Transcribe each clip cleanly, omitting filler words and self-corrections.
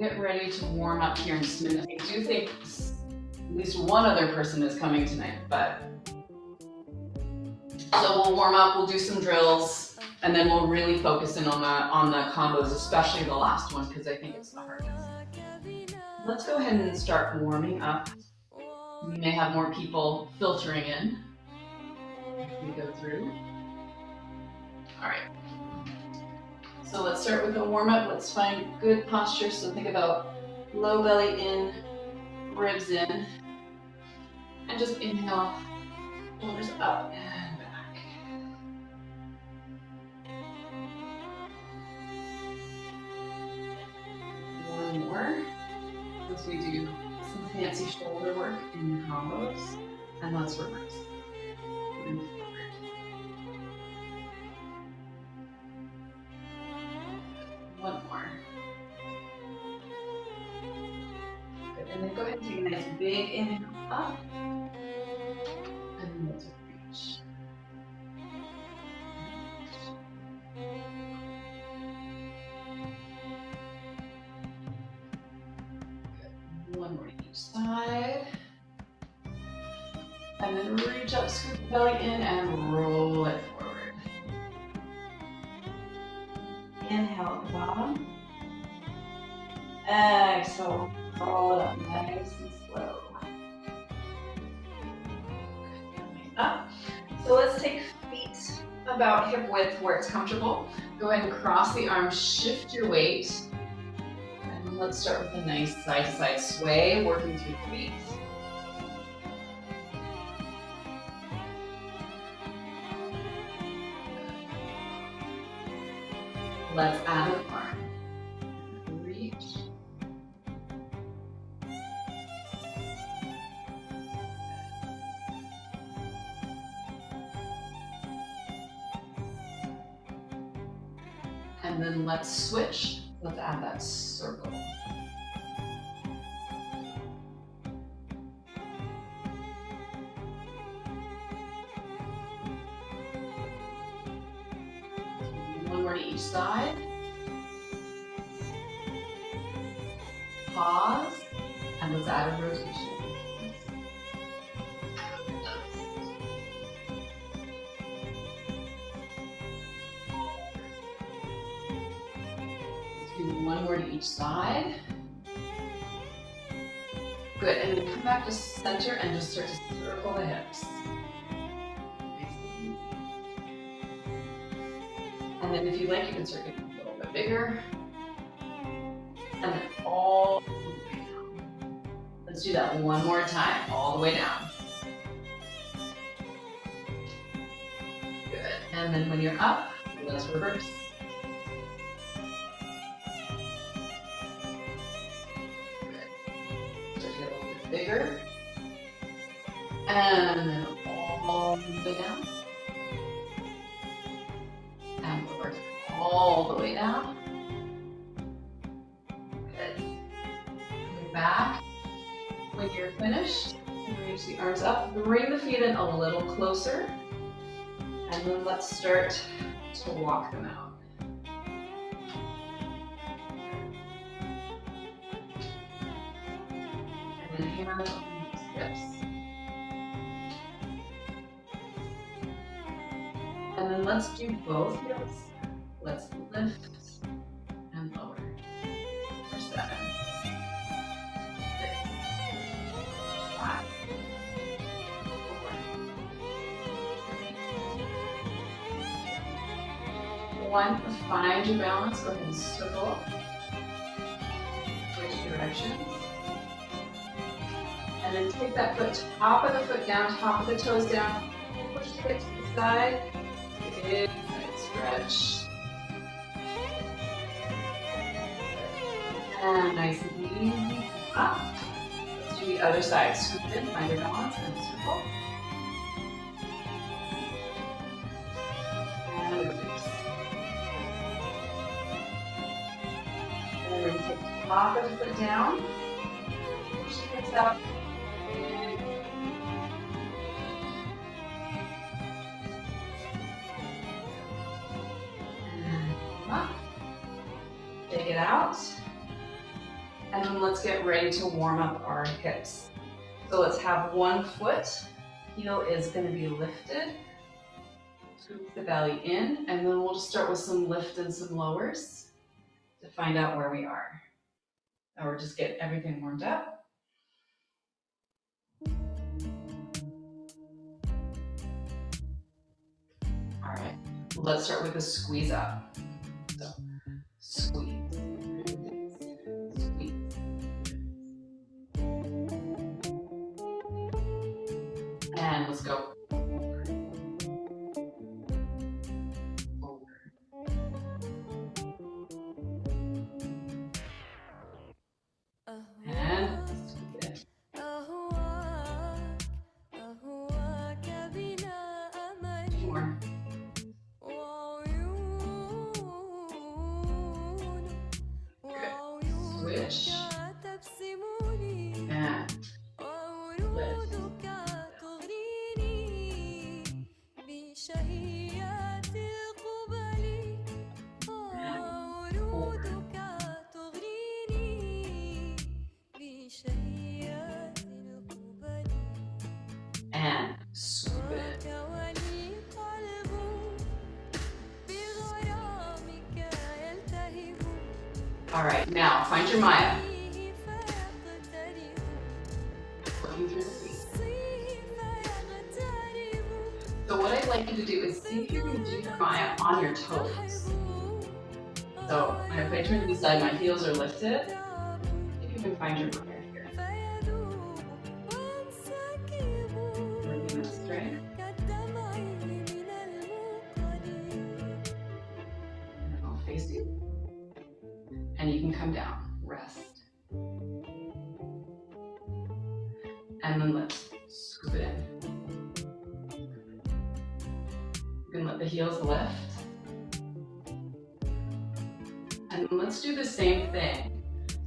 get ready to warm up here in just a minute. I do think at least one other person is coming tonight, but so we'll warm up, we'll do some drills, and then we'll really focus in on the combos, especially the last one, because I think it's the hardest. Let's go ahead and start warming up. We may have more people filtering in as we go through. All right. So let's start with the warm-up. Let's find good posture. So think about low belly in, ribs in, and just inhale, shoulders up and back. One more, as we do some fancy shoulder work in combos, and let's reverse. Moving forward. One more. Good. And then go ahead and take a nice big inhale up. And then let's reach. Good. One more to each side. And then reach up, scoop the belly in, and roll it forward. Inhale at the bottom. Exhale, roll it up nice and slow. Good. Up. So let's take feet about hip width where it's comfortable. Go ahead and cross the arms, shift your weight. And let's start with a nice side-to-side sway, working through the feet. Let's add an arm. Reach. And then let's switch. Let's add that circle. One more to each side. Pause, and let's add a rotation. Let's do one more to each side. Good, and then come back to center and just start to circle the hips. And then if you like, you can start getting a little bit bigger. And then all the way down. Let's do that one more time, all the way down. Good. And then when you're up, let's reverse. Good. Start to get a little bit bigger. And then all the way down. And reverse all the way down. Good. Coming back. When you're finished, reach the arms up. Bring the feet in a little closer. And then let's start to walk them out. And then hands on the hips. And then let's do both heels. Let's lift and lower. For 7, 6, 5, 4, 1. Find your balance. Go ahead and circle. Switch directions. And then take that foot, top of the foot down, top of the toes down. Push the hips to the side. Big side stretch. And nice and easy. Up. Let's do the other side. Scoop in, find your balance, and circle. And release. And then take the top of the foot down. Push the hips up. And up. Take it out. And then let's get ready to warm up our hips. So let's have one foot, heel is going to be lifted. Scoop the belly in, and then we'll just start with some lift and some lowers to find out where we are. Now we're just getting everything warmed up. All right, let's start with a squeeze up. So squeeze, squeeze. And let's go. Switch and lift. And swoop it. All right, now find your Maya. Working through the feet. So what I'd like you to do is see if you can do your Maya on your toes. So if I turn to the side, my heels are lifted. If you can find your Maya here. Working that strength. And I'll face you. And you can come down, rest. And then let's scoop it in. You can let the heels lift. And then let's do the same thing.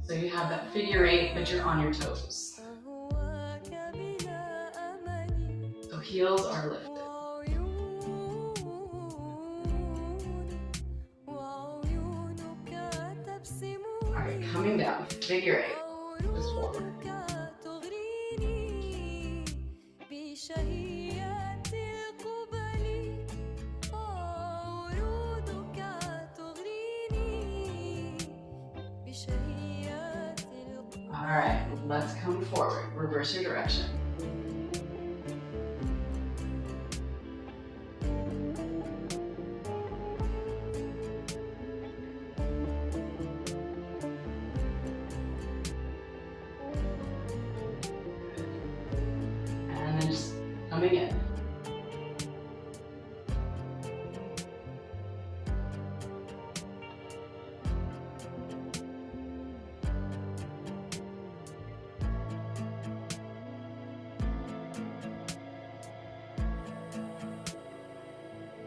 So you have that figure eight, but you're on your toes. So heels are lifted. Coming down, figure eight, just forward. All right, let's come forward, reverse your direction. Coming in.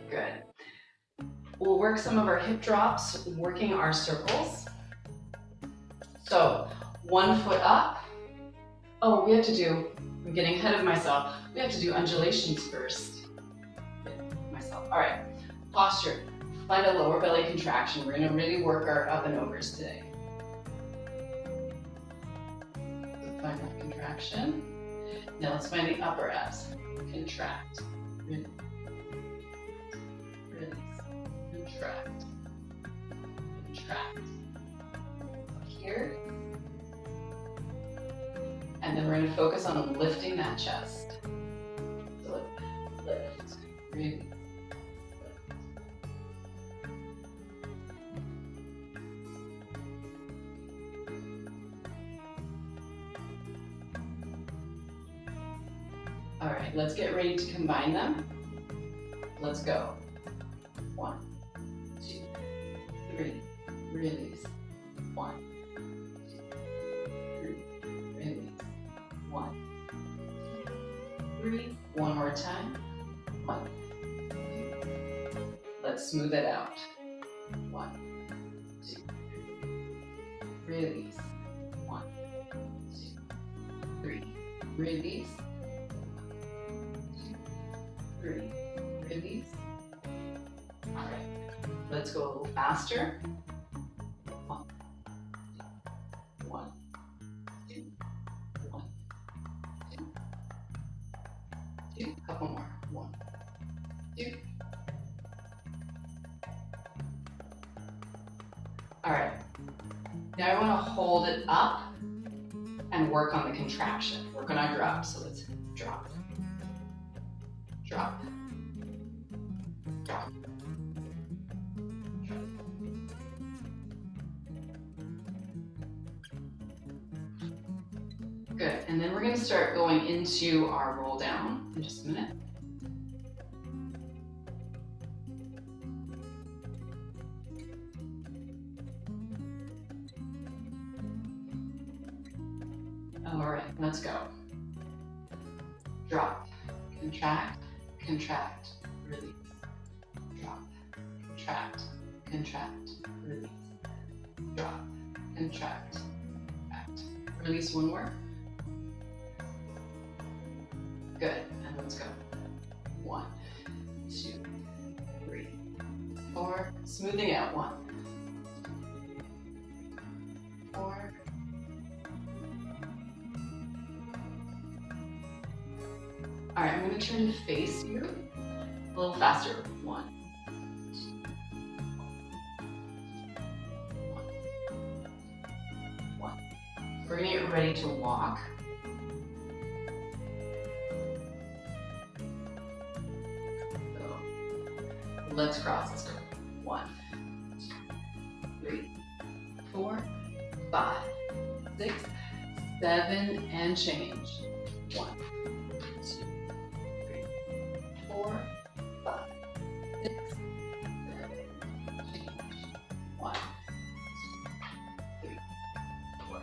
Good. We'll work some of our hip drops, working our circles. So, one foot up. Oh, we have to do, I'm getting ahead of myself. We have to do undulations first. All right, posture. Find a lower belly contraction. We're gonna really work our up and overs today. So find that contraction. Now let's find the upper abs. Contract. Release. Release. Contract. Contract. Up here. And then we're going to focus on lifting that chest. So lift, release, lift. All right, let's get ready to combine them. Let's go. 1, 2, 3, release. 1, 2, 3, release. 1, 2, 3. One more time. 1, 2. Let's smooth it out. 1, 2, 3. Release. 1, 2, 3. Release. 3, release. All right, let's go a little faster. 1, 2, 1, one more. 1, 2. All right. Now I want to hold it up and work on the contraction. Work on our drop. So let's drop, drop, drop. Good, and then we're going to start going into our roll down in just a minute. All right, let's go. Drop, contract, contract, release. Drop, contract, contract, release. Drop, contract, contract. Release one more. Good, and let's go. 1, 2, 3, 4. Smoothing out. 1, 4. All right, I'm going to turn to face you a little faster. 1, 1. We're going to get ready to walk. Let's cross. Let's go. 1, 2, 3, 4, 5, 6, 7, and change. 1, 2, 3, 4, 5, 6, 7, change. 1, 2, 3, 4,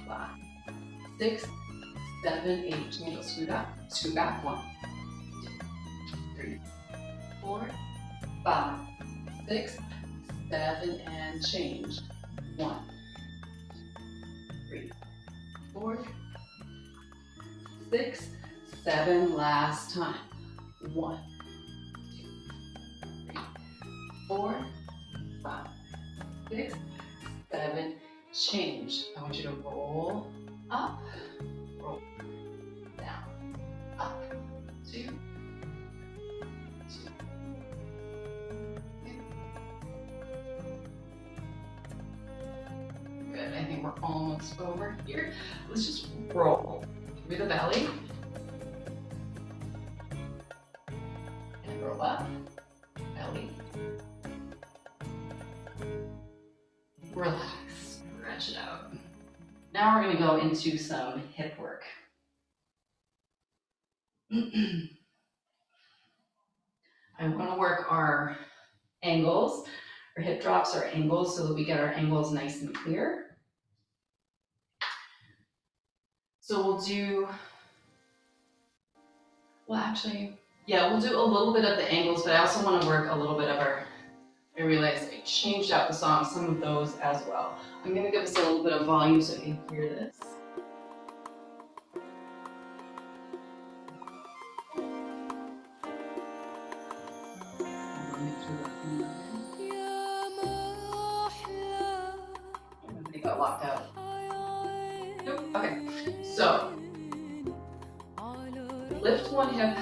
5, 6, 7, 8. Change. Let's scoot up. Scoot back. 1, 2, 3, 4, 5, 6, 7, and change. 1, 3, 4, 6, 7. Last time. 1, 2, 3, 4, 5, 6, 7. Change. I want you to roll up, roll down, up, 2. I think we're almost over here. Let's just roll through the belly and roll up, belly, relax, stretch it out. Now we're going to go into some hip work. I want to work our angles, our hip drops, our angles, so that we get our angles nice and clear. So we'll do, we'll do a little bit of the angles, but I also want to work a little bit of our, I realized I changed out the song, some of those as well. I'm going to give us a little bit of volume so you can hear this. Everybody got locked out. Nope. Okay. So, lift one hip.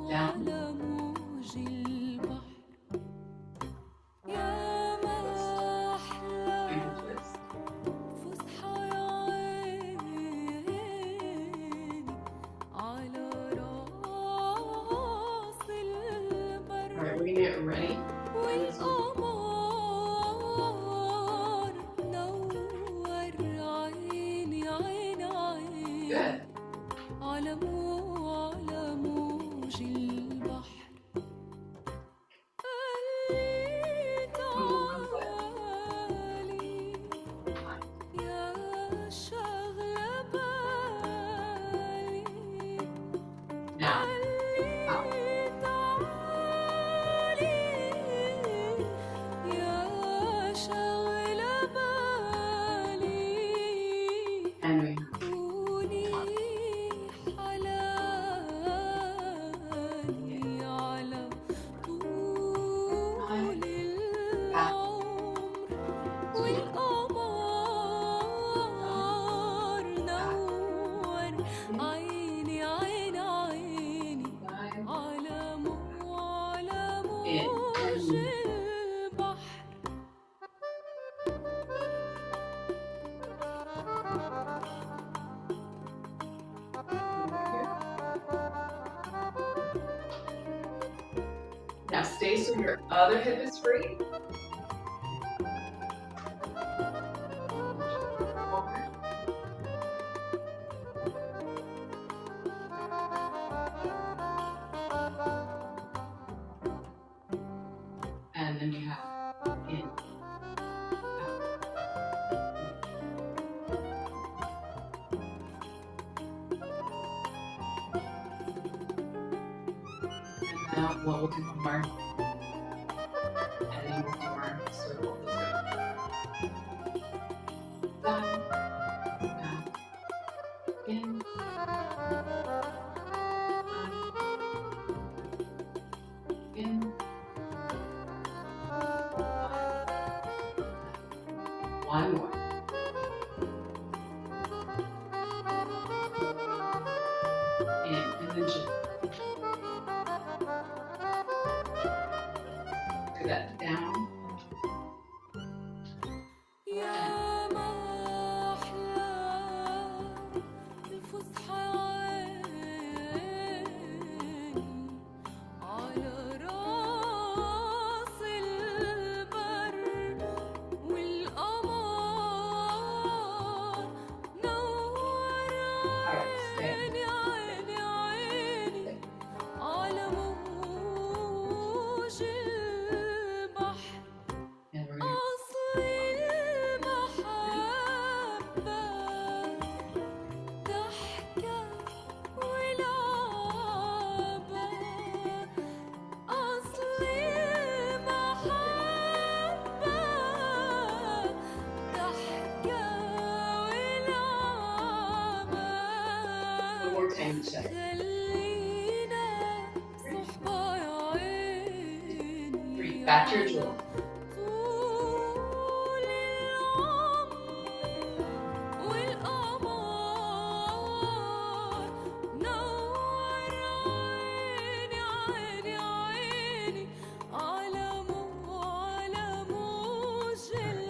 Down. Alright, we're gonna get ready. Good. Now, out. Now stay so your other hip is free. And then you have in, out. And now we'll do one more. And then we'll do our circle. Down, down, in, in. One more. And then just do that down. Time check. 3. Back to your drill.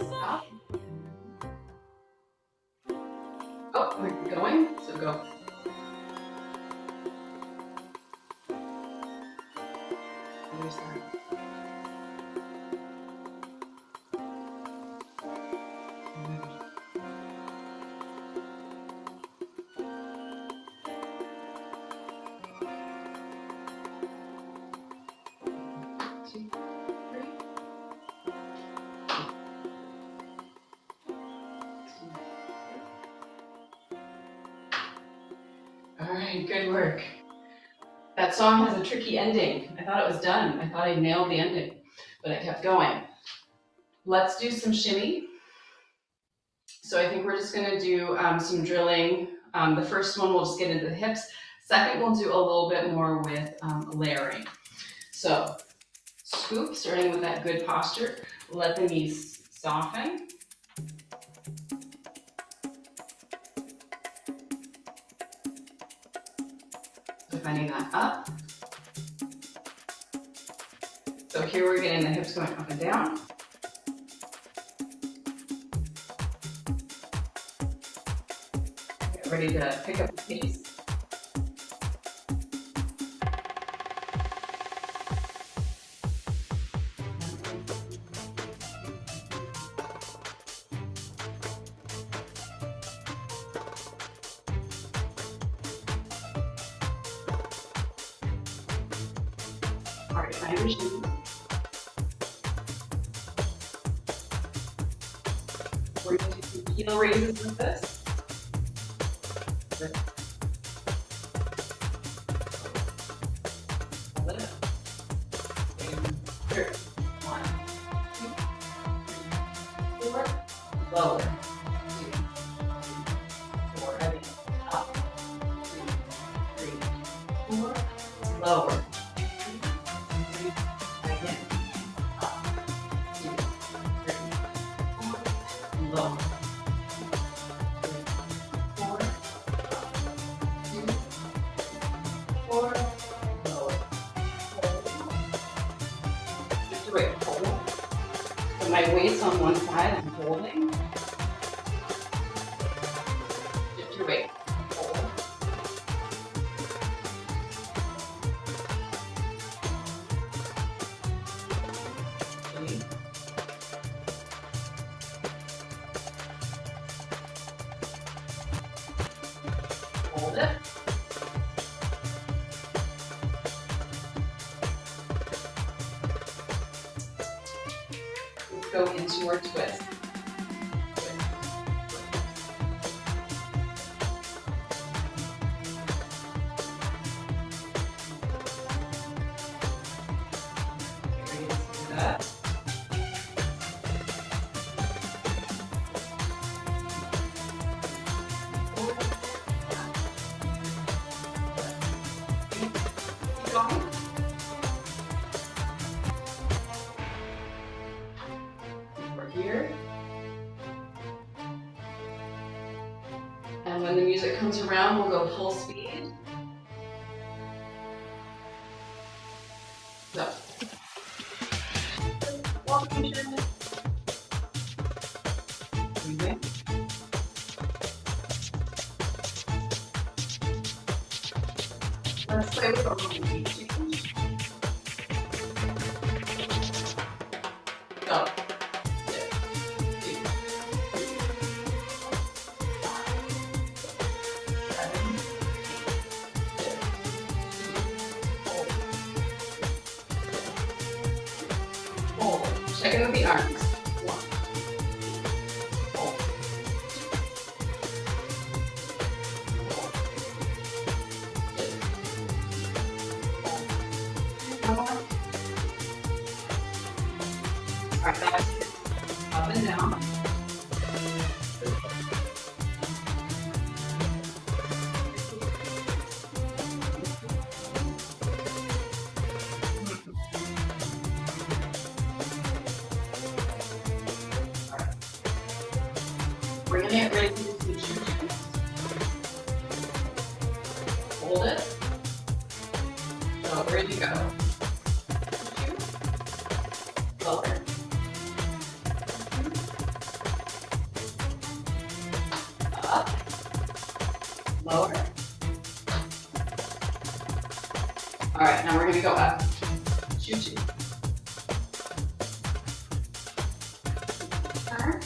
Stop. Oh, we're going, so go. Other side. All right, good work. That song has a tricky ending. I thought it was done. I thought I nailed the ending, but I kept going. Let's do some shimmy. So I think we're just gonna do some drilling. The first one, we'll just get into the hips. Second, we'll do a little bit more with layering. So scoop, starting with that good posture. Let the knees soften. Bending that up. So here we're getting the hips going up and down. Get ready to pick up the pace. All right, find your shoes. We're going to do some heel raises with this. Good. Hold it up. And here. 1, 2, 3, 4. Lower. 2, 3, 4. Ready. Up. 2, 3, 4. Lower. Lower. 4, 2, 4, lower. Just the way hold. So my weight's on one side, I'm holding. Just your weight. Hold. Hold it. Let's go into our twist. That. Keep going. We're here. And when the music comes around, we'll go full speed. So. Walking. Breathing. Let's play with a little beat change. Go. 6, 2, 7, 6, hold. Check in with the arms. 1. Hold. 1 more. Alright, that's it. Up and down. We're gonna get ready to do the choo-choo. Hold it. So ready to go. Choo-choo. Lower. Up. Lower. All right, now we're gonna go up. Choo-choo. Turn.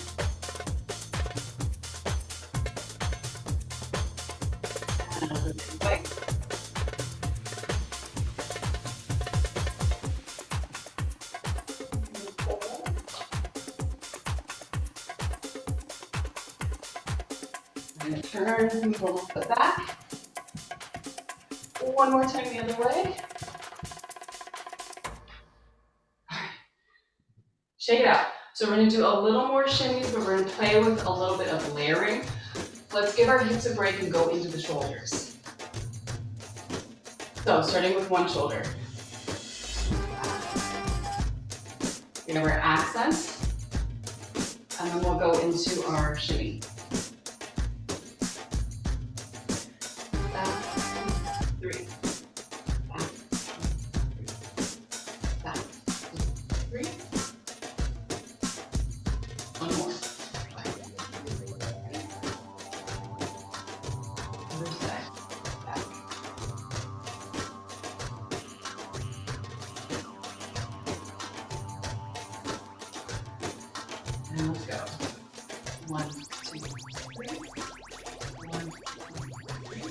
And another big way. I'm going to turn and pull off the back. One more time the other way. All right. Shake it out. So we're going to do a little more shimmies, but we're going to play with a little bit of layering. Let's give our hips a break and go into the shoulders. So starting with one shoulder. We're going to wear accents, and then we'll go into our shimmy. Back, 3, back, 3, back, 3. One more. Other side. Back. And let's go. 1, 2, 3. 1, 2, 3.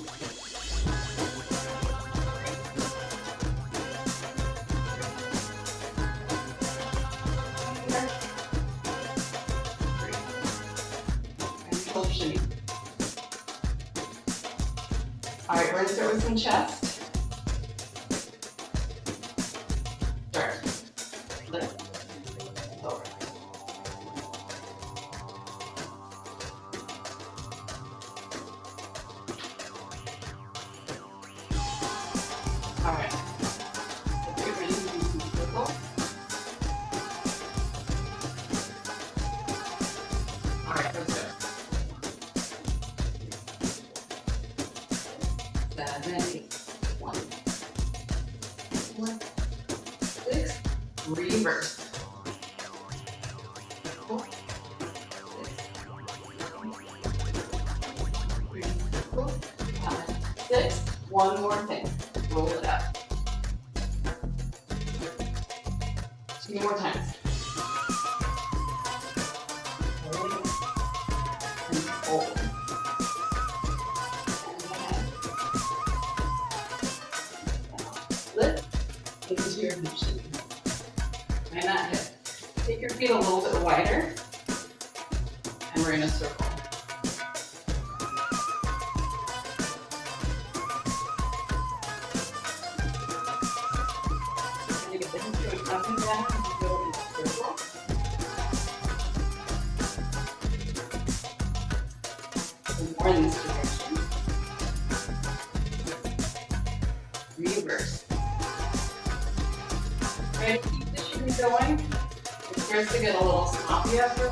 Shimmy. All right, we're going to start with some chest. Start. Lift. Lower. All right. Let's get ready to do some circles. All right, let's go. 7, 8, 1, 4, 6, reverse. 4, 6, 3, 4, 5, 6. One more thing. Roll it up. 2 more times. Hold and hold. And feet a little bit wider, and we're gonna circle. And you get the hips going up and down as you go into circle. And more in this direction. Reverse. Try to keep the shimmy going. It starts to get a little sloppy after.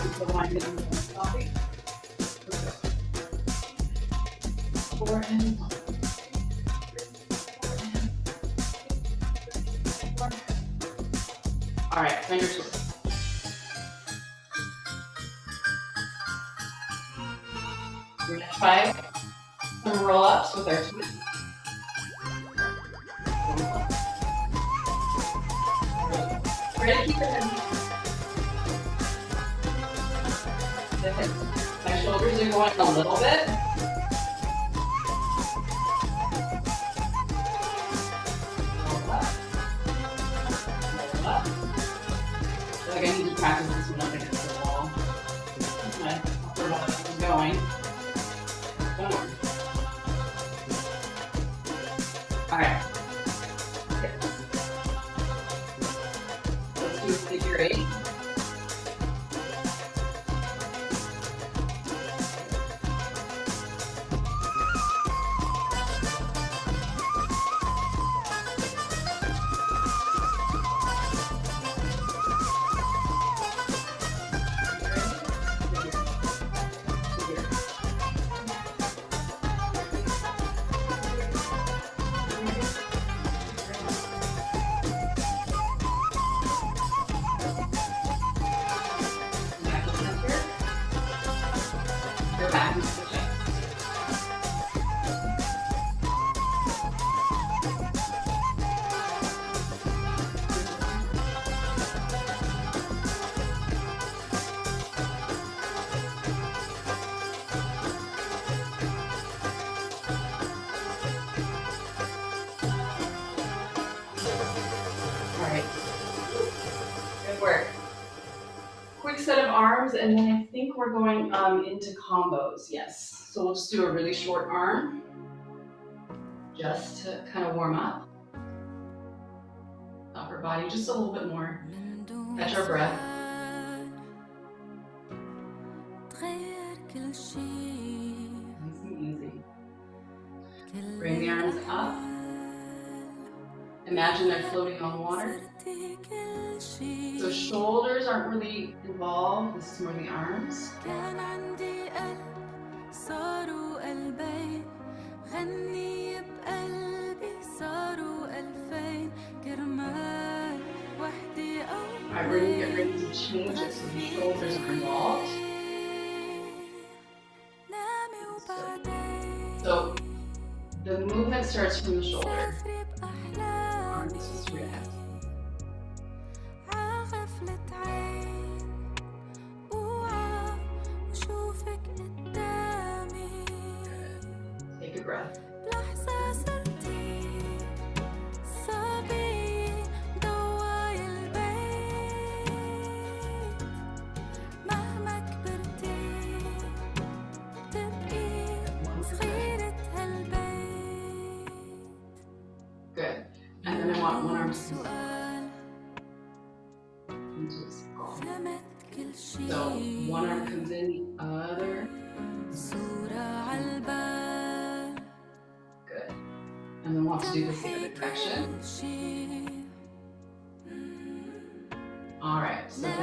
Keep the line getting a little sloppy. Four and one. All right, finger twist. We're gonna try some roll-ups with our twist. Try to keep the hips. My shoulders are going a little bit. Roll up. Roll up. I feel like I need to practice this one up against the wall. My upper body is going. One more. All right. Let's do a figure eight. Your back into the chest. All right. Good work. Quick set of arms, and then I think we're going into combos, yes. So we'll just do a really short arm, just to kind of warm up. Upper body, just a little bit more. Catch our breath. Nice and easy. Bring the arms up. Imagine they're floating on water. So shoulders aren't really involved, this is more the arms. Alright, we're going to get ready to change it so the shoulders are involved. So the movement starts from the shoulder. Arms just react. Take a breath. Good. And then I want one arm into a skull. So one arm comes in, the other. Good. And then we'll have to do this the other direction. All right. So then.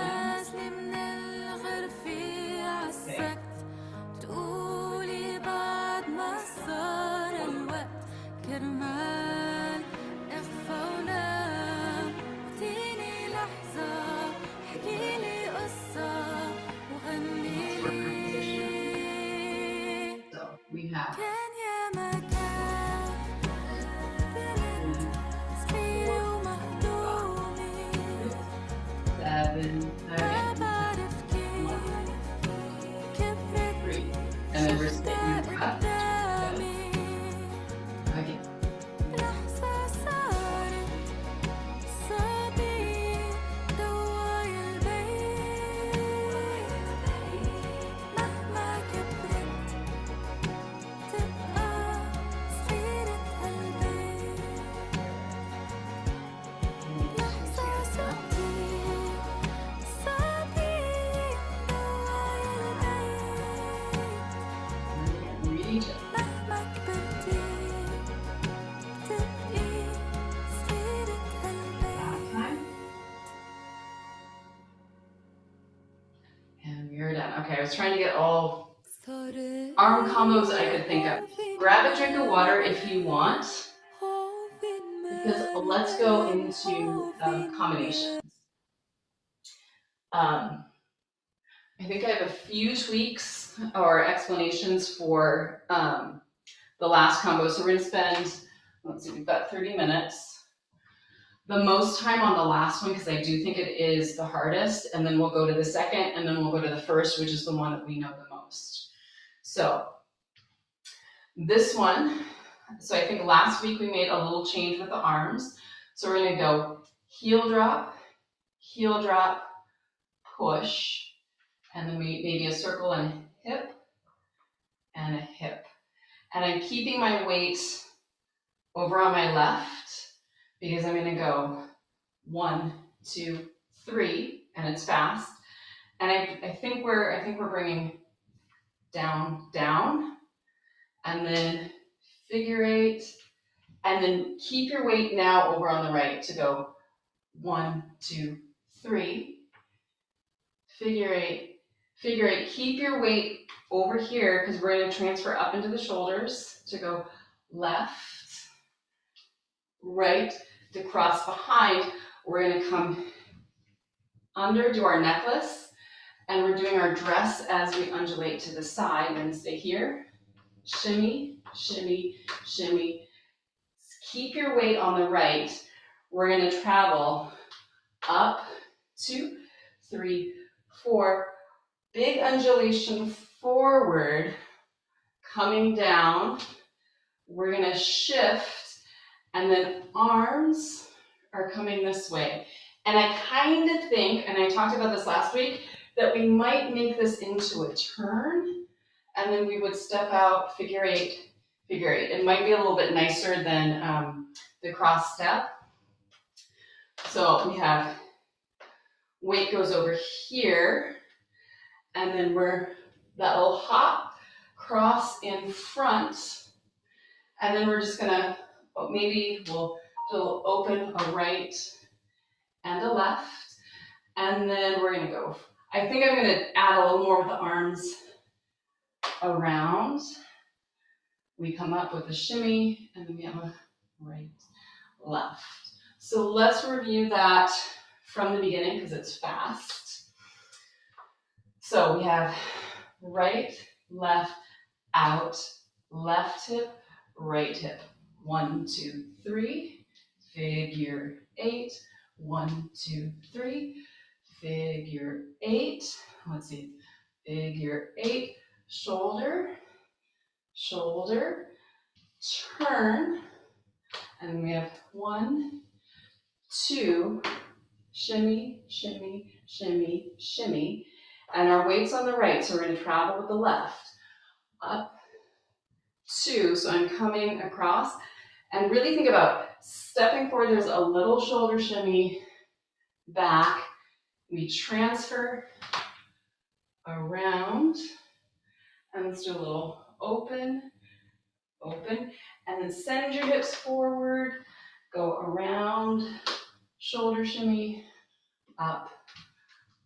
Okay. We have 7, 3, and then we're sitting up. Okay. shimmy dip. Last time. And we're done. Okay, I was trying to get all arm combos I could think of. Grab a drink of water if you want, because let's go into combinations. I think I have a few tweaks or explanations for the last combo. So we're going to spend, let's see, we've got 30 minutes. The most time on the last one, because I do think it is the hardest, and then we'll go to the second, and then we'll go to the first, which is the one that we know the most. So this one, so I think last week we made a little change with the arms. So we're going to go heel drop, push, and then maybe a circle and hip, and a hip. And I'm keeping my weight over on my left because I'm gonna go 1, 2, 3, and it's fast. And I think we're bringing down, and then figure 8, and then keep your weight now over on the right to go 1, 2, 3, figure 8, keep your weight over here because we're going to transfer up into the shoulders to go left, right, to cross behind. We're going to come under, do our necklace, and we're doing our dress as we undulate to the side. We're going to stay here, shimmy, shimmy, shimmy. Keep your weight on the right. We're going to travel up, 2, 3, 4, big undulation forward, coming down. We're going to shift, and then arms are coming this way. And I kind of think, and I talked about this last week, that we might make this into a turn, and then we would step out, figure 8. It might be a little bit nicer than the cross step. So we have weight goes over here, and then that little hop, cross in front, and then we're just gonna, maybe we'll open a right and a left, and then we're gonna go, I think I'm gonna add a little more with the arms around. We come up with a shimmy, and then we have a right, left. So let's review that from the beginning because it's fast. So we have right, left, out, left hip, right hip. 1, 2, 3, figure 8. 1, 2, 3, figure 8. Let's see, figure 8, shoulder, shoulder, turn, and we have 1, 2, shimmy, shimmy, shimmy, shimmy. And our weight's on the right, so we're going to travel with the left. Up, 2, so I'm coming across. And really think about stepping forward. There's a little shoulder shimmy back. We transfer around. And let's do a little open, open. And then send your hips forward. Go around, shoulder shimmy, up,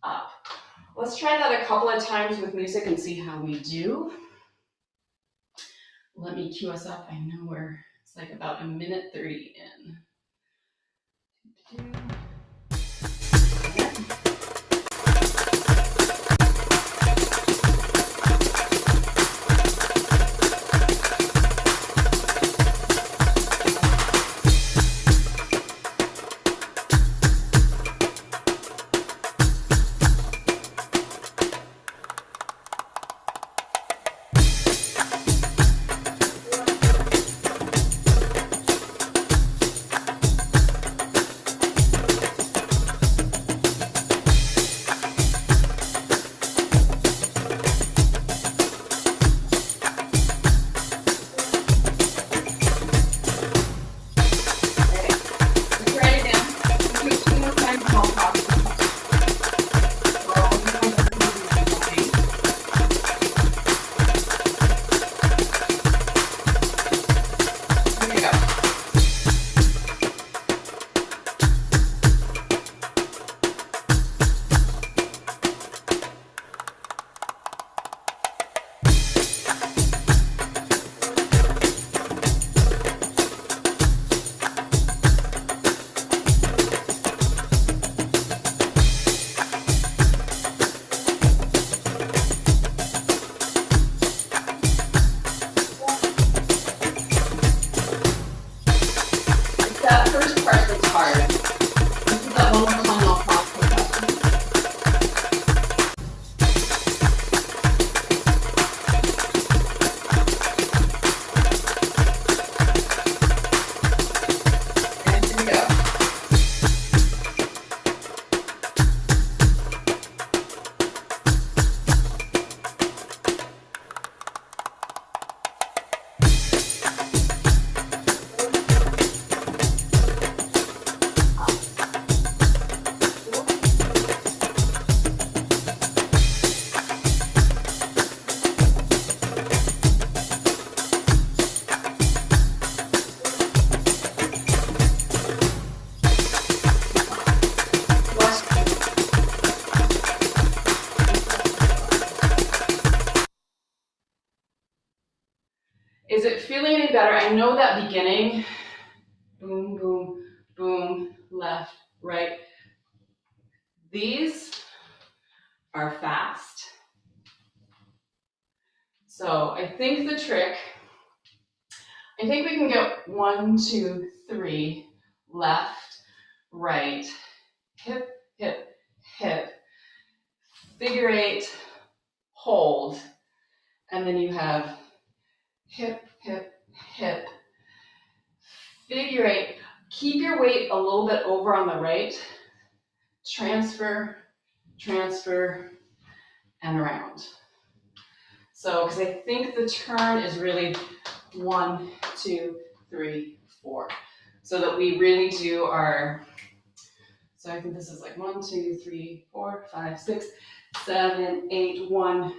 up. Let's try that a couple of times with music and see how we do. Let me cue us up. I know it's like about 1:30 in. Is it feeling any better? I know that beginning, boom, boom, boom, left, right. These are fast. So I think the trick, I think we can get 1, 2, 3, left, right, hip, hip, hip, figure 8, hold, and then you have hip, hip, hip, figure 8. Keep your weight a little bit over on the right, transfer, transfer, and around. So, because I think the turn is really 1, 2, 3, 4. So that we really do our, so I think this is like 1, 2, 3, 4, 5, 6, 7, 8, 1.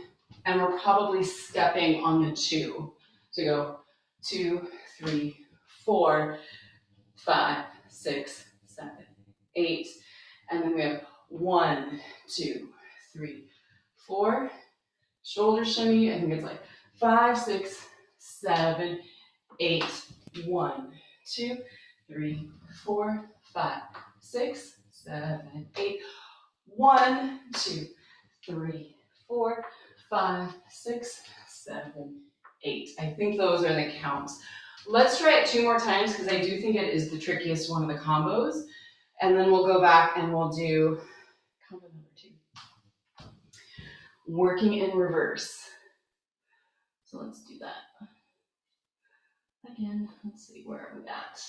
And we're probably stepping on the 2. So go 2, 3, 4, 5, 6, 7, 8. And then we have 1, 2, 3, 4. Shoulder shimmy, I think it's like 5, 6, 7, 8, 1, 2, 3, 4, 5, 6, 7, 8, 1, 2, 3, 4, 5, 6, 7, 8. I think those are the counts. Let's try it 2 more times because I do think it is the trickiest one of the combos. And then we'll go back and we'll do combo number 2. Working in reverse. So let's do that. Again, let's see, where are we at?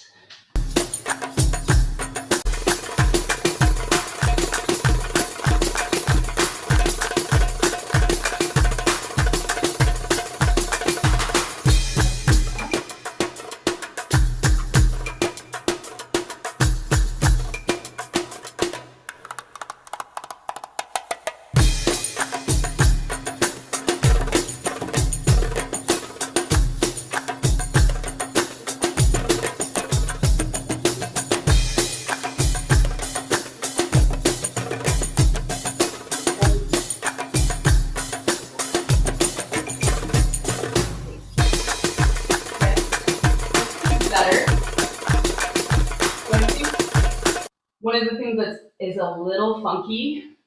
One of the things that is a little funky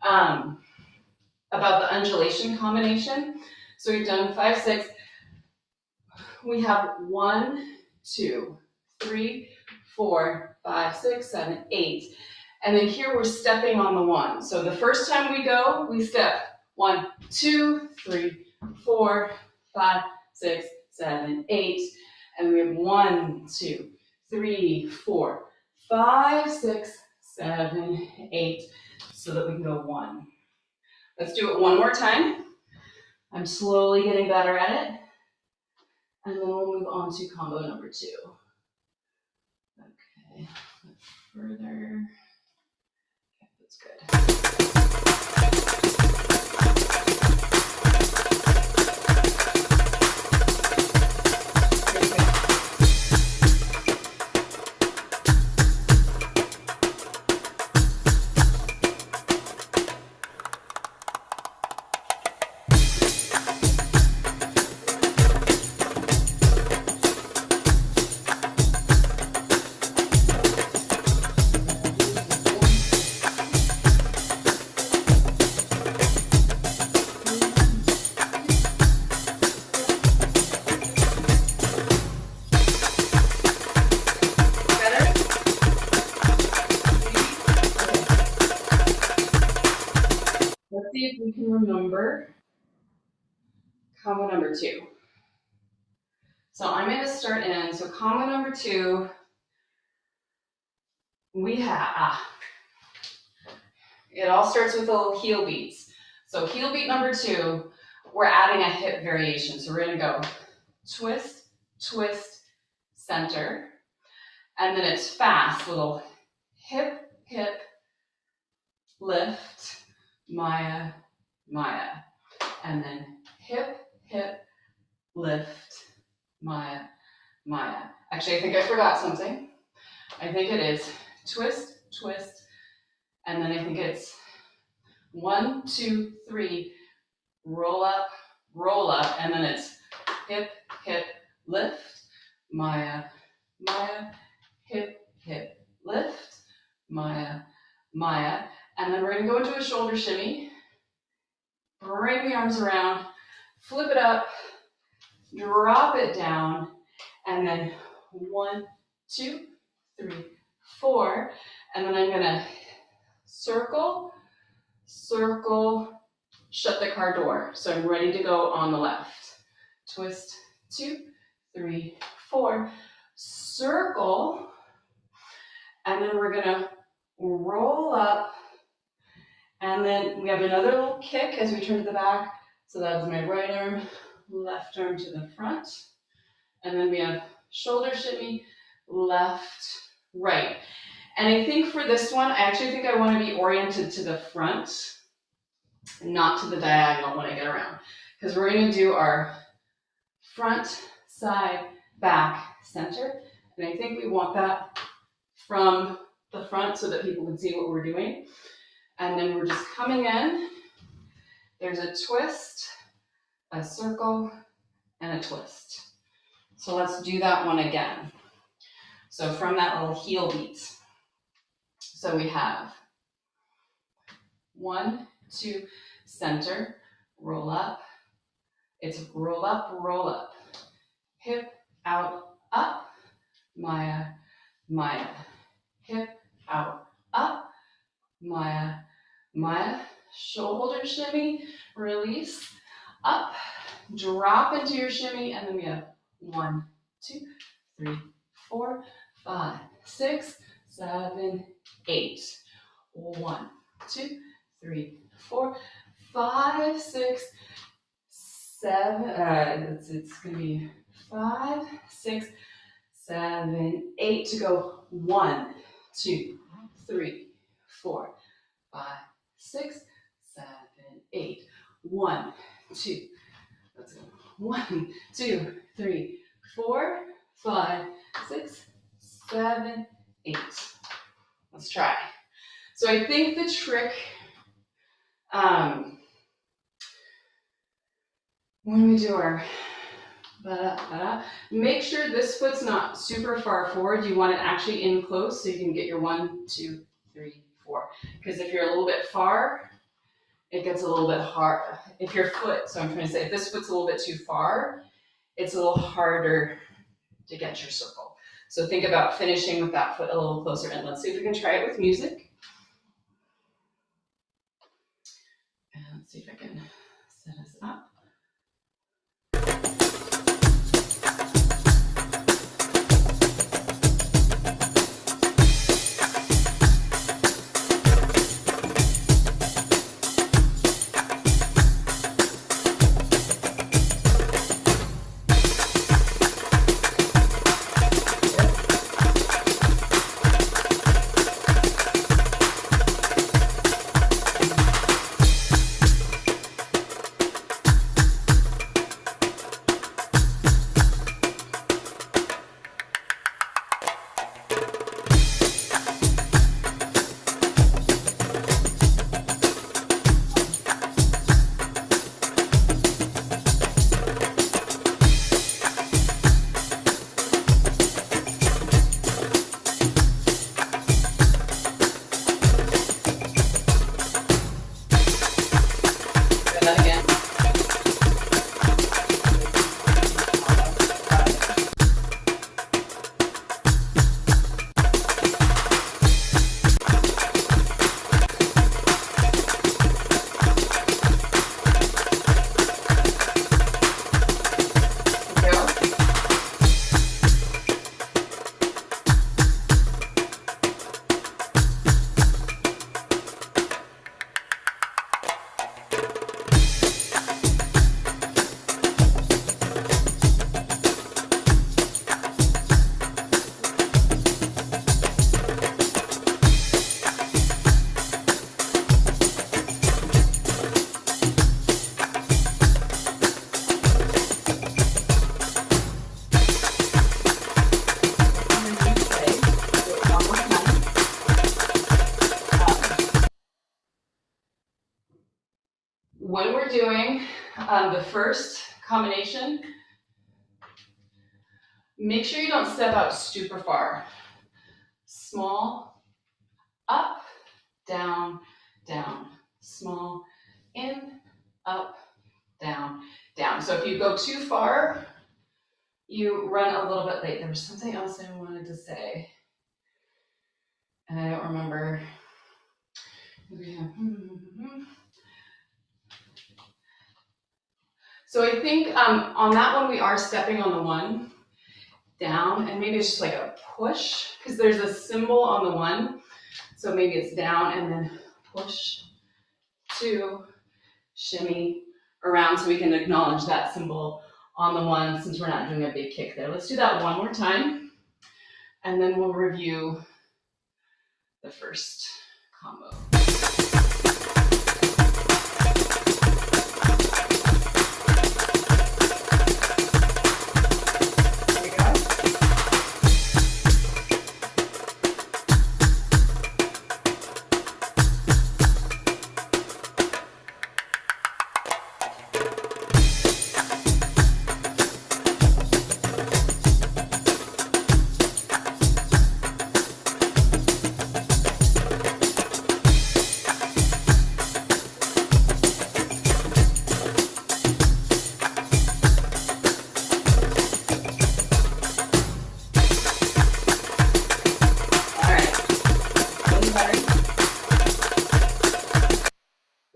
about the undulation combination. So we've done 5, 6. We have 1, 2, 3, 4, 5, 6, 7, 8. And then here we're stepping on the 1. So the first time we go, we step 1, 2, 3, 4, 5, 6, 7, 8. And we have 1, 2, 3, 4, 5, 6, 7, 8, so that we can go 1. Let's do it one more time. I'm slowly getting better at it. And then we'll move on to combo number 2. Okay, further. Okay, that's good. Let's see if we can remember combo number 2. So I'm going to start in, so combo number 2, we have, it all starts with little heel beats. So heel beat number 2, we're adding a hip variation. So we're going to go twist, twist, center, and then it's fast, little hip, hip, lift, Maya, Maya, and then hip, hip, lift, Maya, Maya. Actually, I think I forgot something. I think it is twist, twist, and then I think it's 1, 2, 3, roll up, and then it's hip, hip, lift, Maya, Maya, hip, hip, lift, Maya, Maya. And then we're gonna go into a shoulder shimmy. Bring the arms around, flip it up, drop it down, and then 1, 2, 3, 4. And then I'm gonna circle, circle, shut the car door. So I'm ready to go on the left. Twist, 2, 3, 4. Circle, and then we're gonna roll up, and then we have another little kick as we turn to the back. So that was my right arm, left arm to the front. And then we have shoulder shimmy, left, right. And I think for this one, I actually think I want to be oriented to the front, not to the diagonal when I get around. Because we're going to do our front, side, back, center. And I think we want that from the front so that people can see what we're doing. And then we're just coming in. There's a twist, a circle, and a twist. So let's do that one again. So from that little heel beat. So we have 1, 2, center, roll up. It's roll up, hip, out, up, Maya, Maya, hip, out, up, Maya, Maya, shoulder shimmy, release, up, drop into your shimmy, and then we have 1, 2, 3, 4, 5, 6, 7, 8. 1, 2, 3, 4, 5, 6, 7. It's gonna be 5, 6, 7, 8 to go. 1, 2, 3, 4, 5, 6, 7, 8. 1, 2. Let's go. 1, 2, 3, 4, 5, 6, 7, 8. Let's try. So I think the trick when we do our make sure this foot's not super far forward. You want it actually in close so you can get your 1, 2, 3, 4. Because if you're a little bit far, it gets a little bit hard. If your foot, so I'm trying to say, if this foot's a little bit too far, it's a little harder to get your circle. So think about finishing with that foot a little closer. And let's see if we can try it with music. And let's see if I can set us up. When we're doing the first combination, Make sure you don't step out super far. Small, up, down, down. Small, in, up, down, down. So if you go too far, you run a little bit late. There was something else I wanted to say, and I don't remember. So I think on that one, we are stepping on the one down, and maybe it's just like a push, because there's a symbol on the one. So maybe it's down and then push, 2, shimmy around, so we can acknowledge that symbol on the one, since we're not doing a big kick there. Let's do that one more time, and then we'll review the first combo.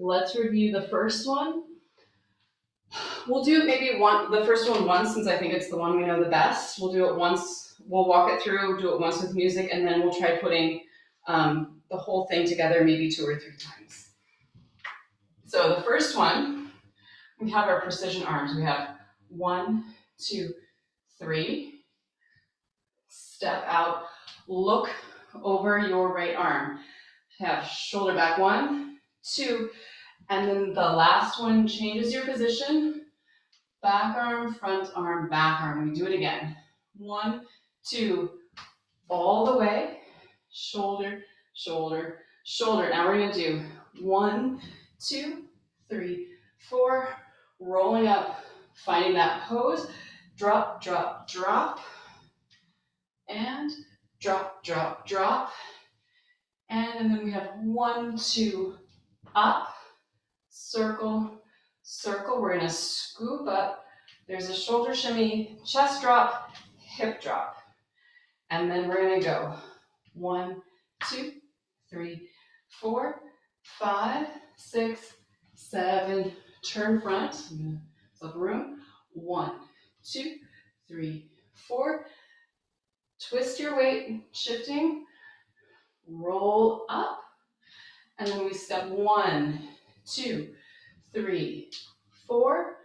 Let's review the first one. We'll do maybe the first one once, since I think it's the one we know the best. We'll do it once, we'll walk it through, do it once with music, and then we'll try putting the whole thing together maybe 2 or 3 times. So the first one, we have our precision arms. We have 1, 2, 3. Step out, look over your right arm. Have shoulder back, 1, 2, and then the last one changes your position. Back arm, front arm, back arm. We do it again. 1, 2, all the way. Shoulder, shoulder, shoulder. Now we're gonna do 1, 2, 3, 4. Rolling up, finding that pose. Drop, drop, drop. And drop, drop, drop. And then we have 1, 2, up, circle, circle. We're gonna scoop up. There's a shoulder shimmy, chest drop, hip drop. And then we're gonna go 1, 2, 3, 4, 5, 6, 7. Turn front. I'm gonna flip room. 1, 2, 3, 4. Twist your weight, shifting. Roll up. And then we step 1, 2, 3, 4.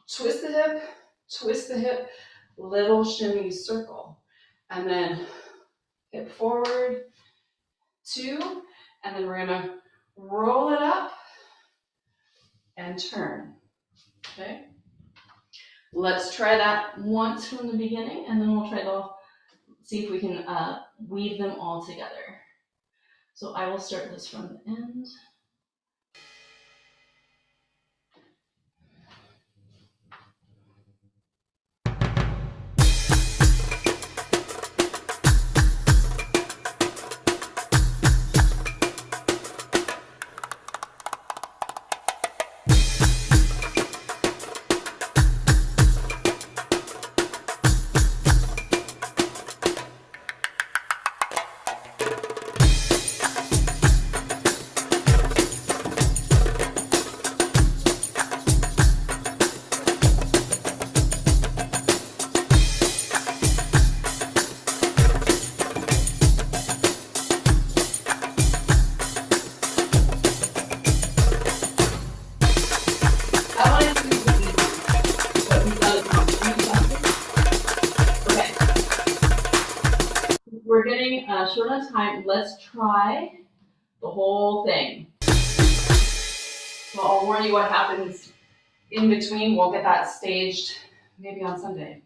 Twist the hip, little shimmy circle. And then hip forward, 2, and then we're gonna roll it up and turn, okay? Let's try that once from the beginning, and then we'll try to see if we can weave them all together. So I will start this from the end. We're getting short on time. Let's try the whole thing. So I'll warn you what happens in between. We'll get that staged maybe on Sunday.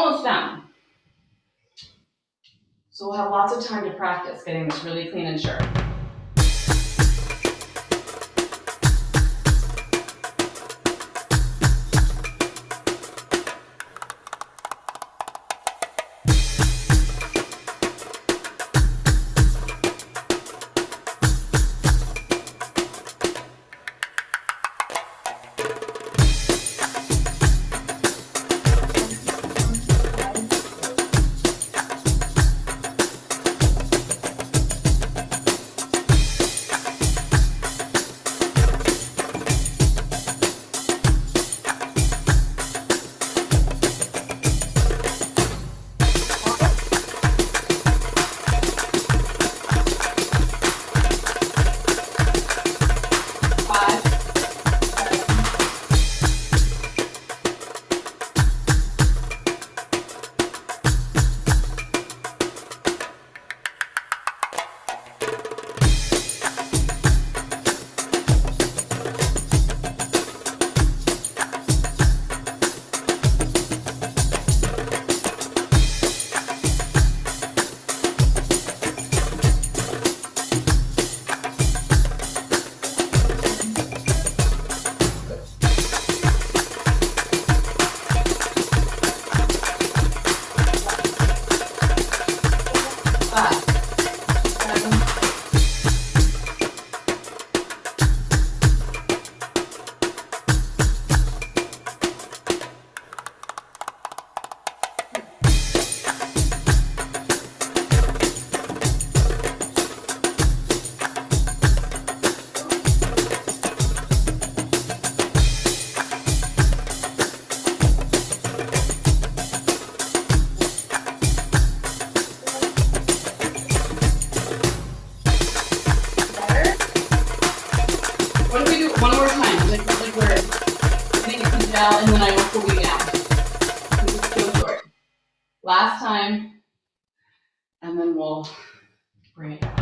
almost done. So we'll have lots of time to practice getting this really clean and sharp. And then I work the way down. Just go short. Last time, and then we'll bring it down.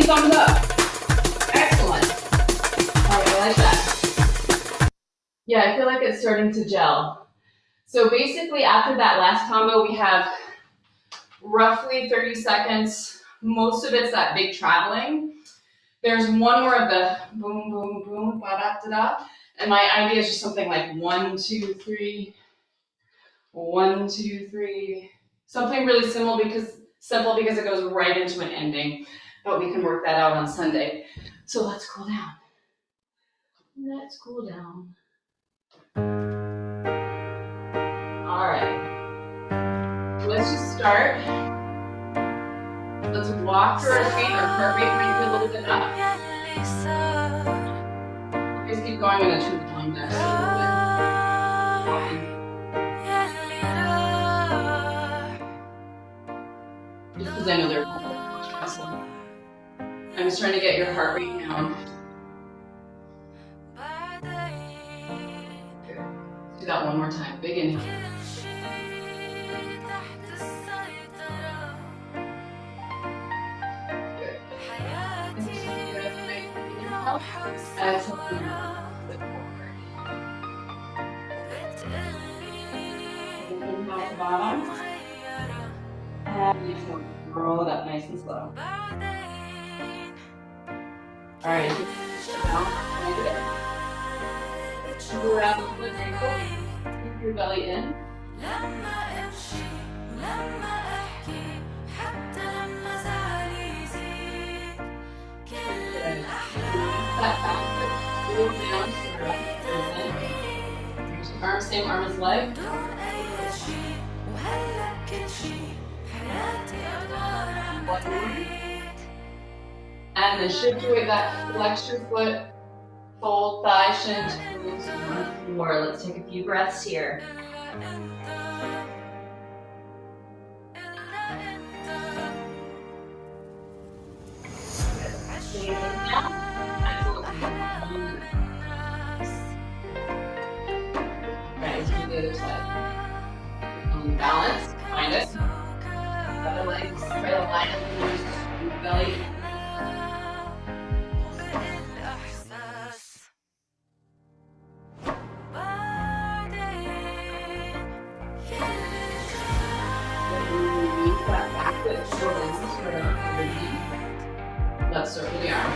Thumbs up. Excellent. All right, I like that. Yeah, I feel like it's starting to gel. So basically after that last combo, we have roughly 30 seconds. Most of it's that big traveling. There's one more of the boom, boom, boom, ba-da-da-da. And my idea is just something like 1, 2, 3, 1, 2, 3. Something really simple because it goes right into an ending. But we can work that out on Sunday. So let's cool down. Let's cool down. All right. So let's just start. Let's walk through our feet. Our heart rate might be a little bit up. You guys keep going. I'm going to turn the volume down just a little bit. Just because I know they're stressful. I'm just trying to get your heart rate down. Good. Let's do that one more time. Big inhale. Good. Exhale. Inhale at the bottom. And you can roll it up nice and slow. All right. Go around the foot ankle. Keep your belly in. Arm, same arm as leg. And then shift your weight back, flex your foot, fold thigh, shin, toes on the floor. Let's take a few breaths here. The other side. Balance, find it. Other legs, try to line up the belly. Release that back foot forward underneath. Let's circle the arm.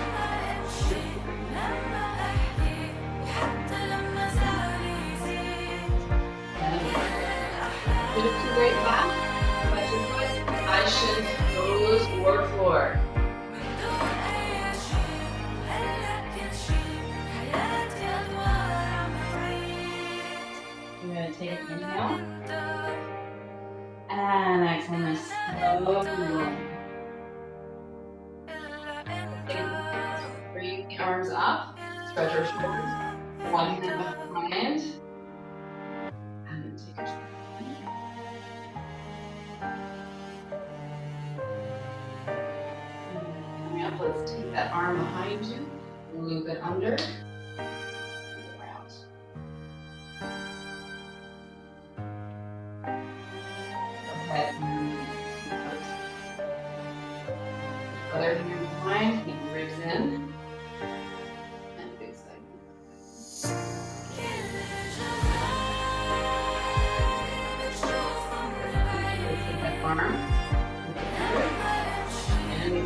Lift your weight back, let your foot, thigh, shin, toes, or floor. We're going to take an inhale. And exhale, nice slow roll. Bring the arms up, stretch our shoulders. One hand behind. And then take a shoulder. Let's take that arm behind you, loop it under, and around. Go ahead and other hand behind, keep the ribs in, and big side. Take that arm, and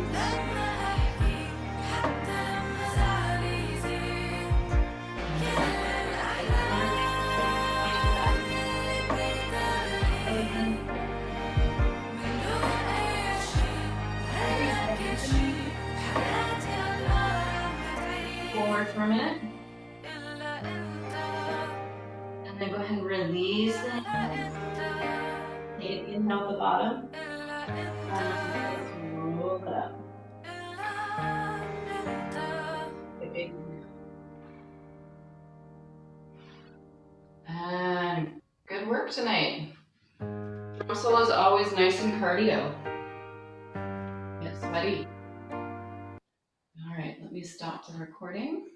forward for a minute. And then go ahead and release it. Take an inhale at the bottom. And roll it up. A big inhale. And good work tonight. Drum solo is always nice and cardio. Get sweaty. All right, let me stop the recording.